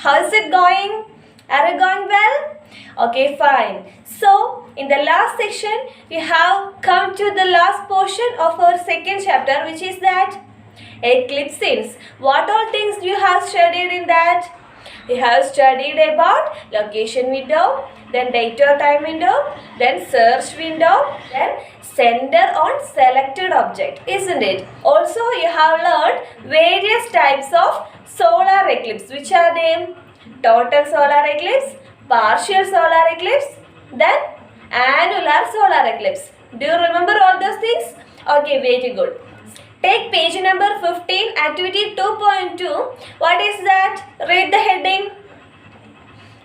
How's it going? Are you going well? Okay, fine. So, in the last section, we have come to the last portion of our second chapter, which is that eclipse scenes. What all things you have studied in that? We have studied about location window, then date or time window, then search window, then center on selected object, isn't it? Also, you have learned various types of solar eclipse. Which are they? Total solar eclipse, partial solar eclipse, then annular solar eclipse. Do you remember all those things? Okay, very good. Take page number 15, activity 2.2. What is that? Read the heading.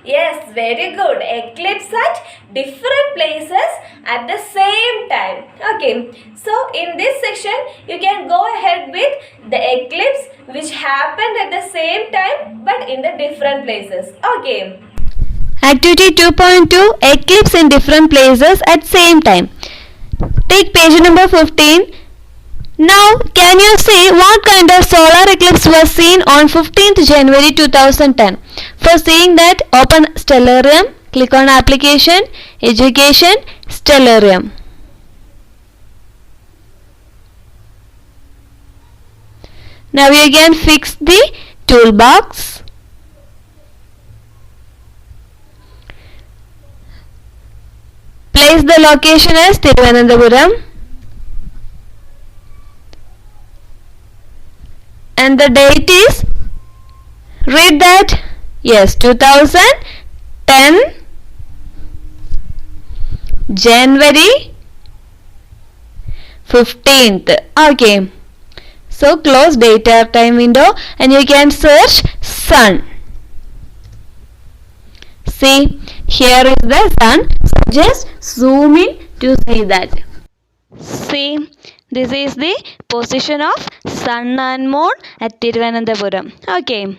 Yes, very good. Eclipse at different places at the same time. Okay, so in this section, you can go ahead with the eclipse which happened at the same time but in the different places. Okay. Activity 2.2 Eclipse in different places at same time. Take page number 15. Now, can you see what kind of solar eclipse was seen on 15th January 2010? For seeing that, open Stellarium, click on Application, Education, Stellarium. Now you can fix the toolbox. Place the location as Thiruvananthapuram. And the date is, read that, yes, 2010 January 15th. Okay, so close date or time window and you can search sun. See, here is the sun, so just zoom in to see that. See, this is the position of sun and moon at Thiruvananthapuram. Okay.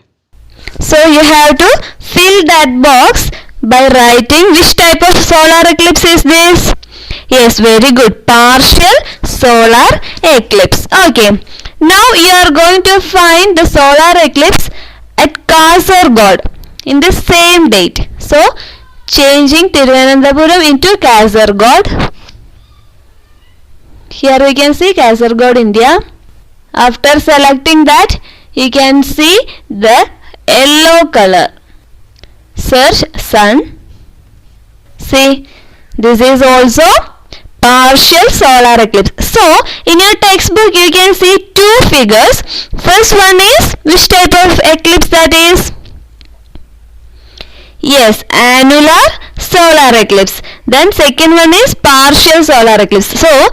So you have to fill that box by writing which type of solar eclipse is this? Yes, very good. Partial solar eclipse. Okay. Now you are going to find the solar eclipse at Kasaragod in the same date. So changing Thiruvananthapuram into Kasaragod. Here we can see Kasaragod, India. After selecting that, you can see the yellow color. Search sun. See, this is also partial solar eclipse. So, in your textbook, you can see two figures. First one is, which type of eclipse that is? Yes, annular solar eclipse. Then second one is partial solar eclipse. So,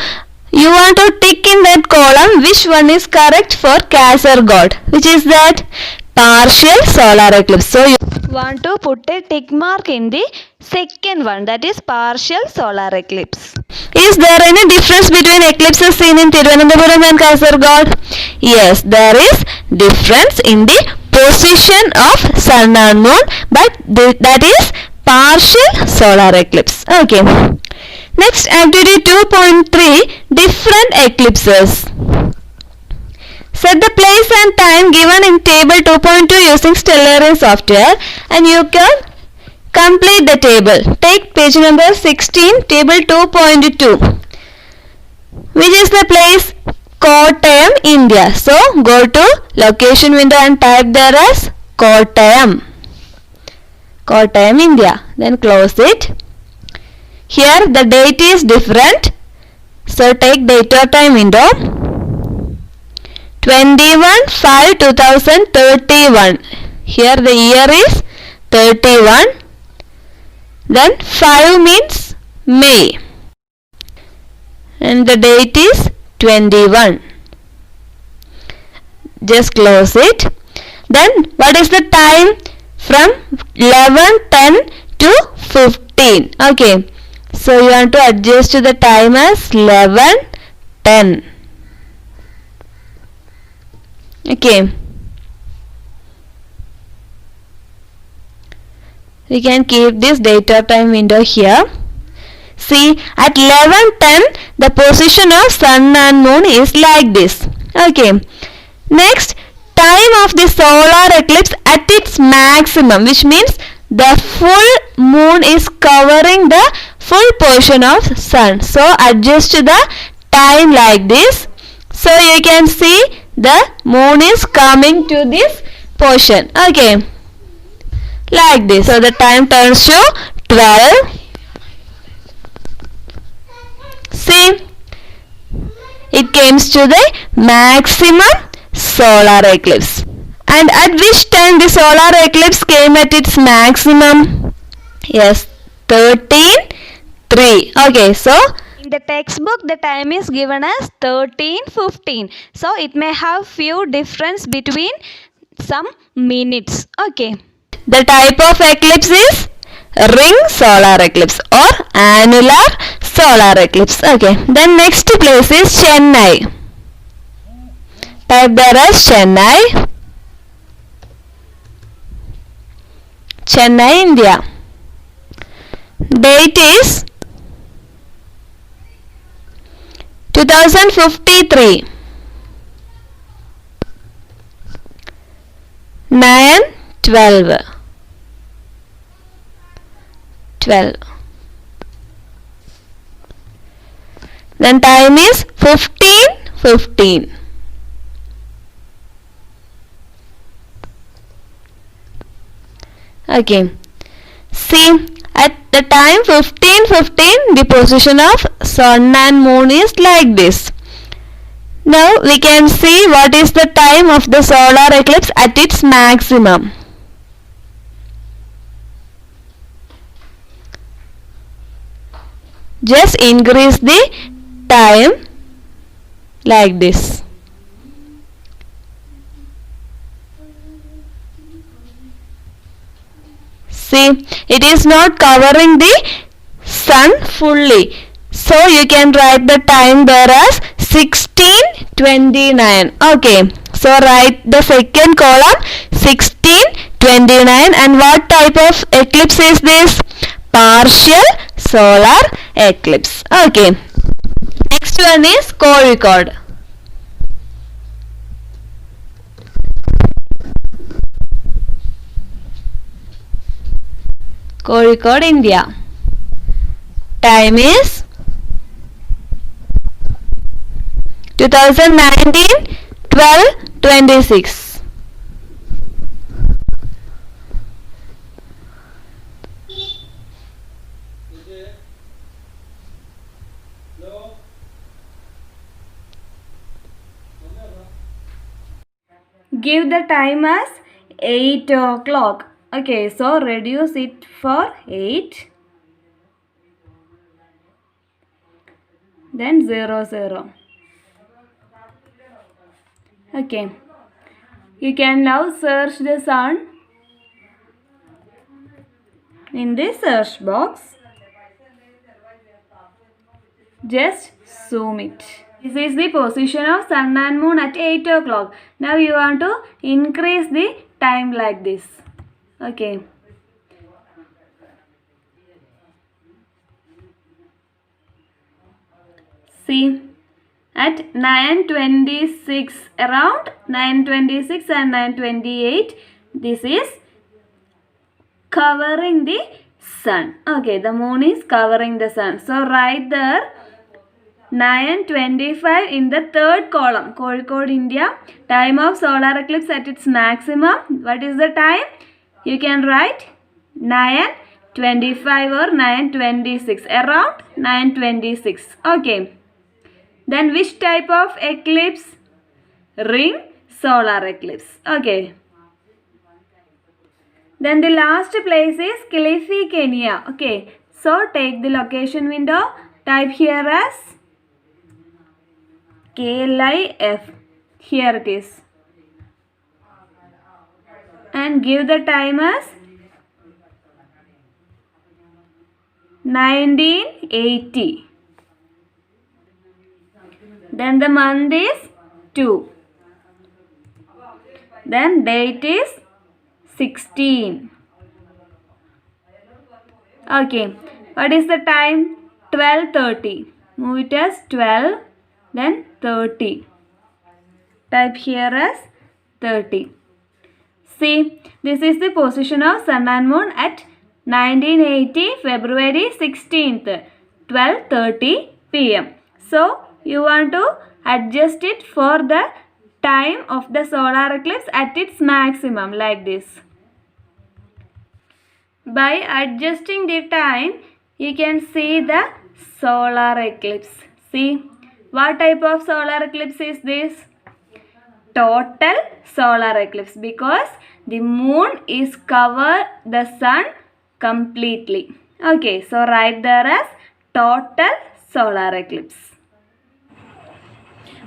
you want to tick in that column which one is correct for Kasaragod, which is that partial solar eclipse. So you want to put a tick mark in the second one, that is partial solar eclipse. Is there any difference between eclipses seen in Thiruvananthapuram and Kasaragod? Yes, there is difference in the position of sun and moon, but that is partial solar eclipse. Okay. Next, activity 2.3, different eclipses. Set the place and time given in table 2.2 using Stellarium software and you can complete the table. Take page number 16, table 2.2. Which is the place? Kottayam, India. So, go to location window and type there as Kottayam. Kottayam, India. Then close it. Here the date is different. So take date or time window. 21/5/2031. Here the year is 31. Then 5 means May. And the date is 21. Just close it. Then what is the time? From 11:10 to 15. Okay. So you want to adjust the time as 11:10. Okay. We can keep this date or time window here. See, at 11:10 the position of sun and moon is like this. Okay. Next, time of the solar eclipse at its maximum, which means the full moon is covering the full portion of sun. So adjust the time like this. So you can see the moon is coming to this portion. Okay, like this. So the time turns to 12. See, it comes to the maximum solar eclipse. And at which time the solar eclipse came at its maximum? Yes, 13:03. Okay, so in the textbook the time is given as 13:15. So it may have few difference between some minutes. Okay. The type of eclipse is ring solar eclipse or annular solar eclipse. Okay. Then next place is Chennai. Type there as Chennai. Chennai, India. Date is 2053. 9:12. 12. Then time is 15:15. Okay. See, at the time 15:15, the position of sun and moon is like this. Now we can see what is the time of the solar eclipse at its maximum. Just increase the time like this. See, it is not covering the sun fully. So you can write the time there as 16:29. Okay. So write the second column 16:29. And what type of eclipse is this? Partial solar eclipse. Okay. Next one is Kozhikode. Kozhikode, India. Time is 2019 12:26. Give the time as 8 o'clock. Okay, so reduce it for 8. Then 00. Okay. You can now search the sun in this search box. Just zoom it. This is the position of sun and moon at 8 o'clock. Now you want to increase the time like this. Okay. See, at 9:26, around 9:26 and 9:28, this is covering the sun. Okay, the moon is covering the sun. So write there 9:25 in the third column. Kozhikode, India. Time of solar eclipse at its maximum. What is the time? You can write 9:25 or 9:26. Around 9:26. Okay. Then which type of eclipse? Ring solar eclipse. Okay. Then the last place is Kilifi, Kenya. Okay. So take the location window. Type here as KLIF. Here it is. And give the time as 1980. Then the month is 2. Then date is 16. Okay. What is the time? 12:30. Move it as 12. Then 30. Type here as 12:30. See, this is the position of Sun and Moon at 1980 February 16th, 12:30 p.m. So, you want to adjust it for the time of the solar eclipse at its maximum like this. By adjusting the time, you can see the solar eclipse. See, what type of solar eclipse is this? Total solar eclipse, because the moon is cover the sun completely. Okay, so write there as total solar eclipse.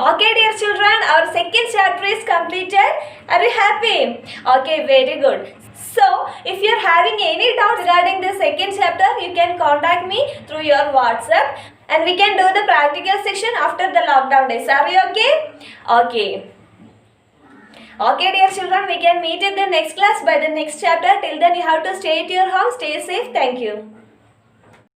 Okay, dear children, our second chapter is completed. Are you happy? Okay, very good. So, if you are having any doubts regarding the second chapter, you can contact me through your WhatsApp and we can do the practical section after the lockdown days. Are you okay? Okay. Okay, dear children, we can meet in the next class by the next chapter. Till then, you have to stay at your home. Stay safe. Thank you.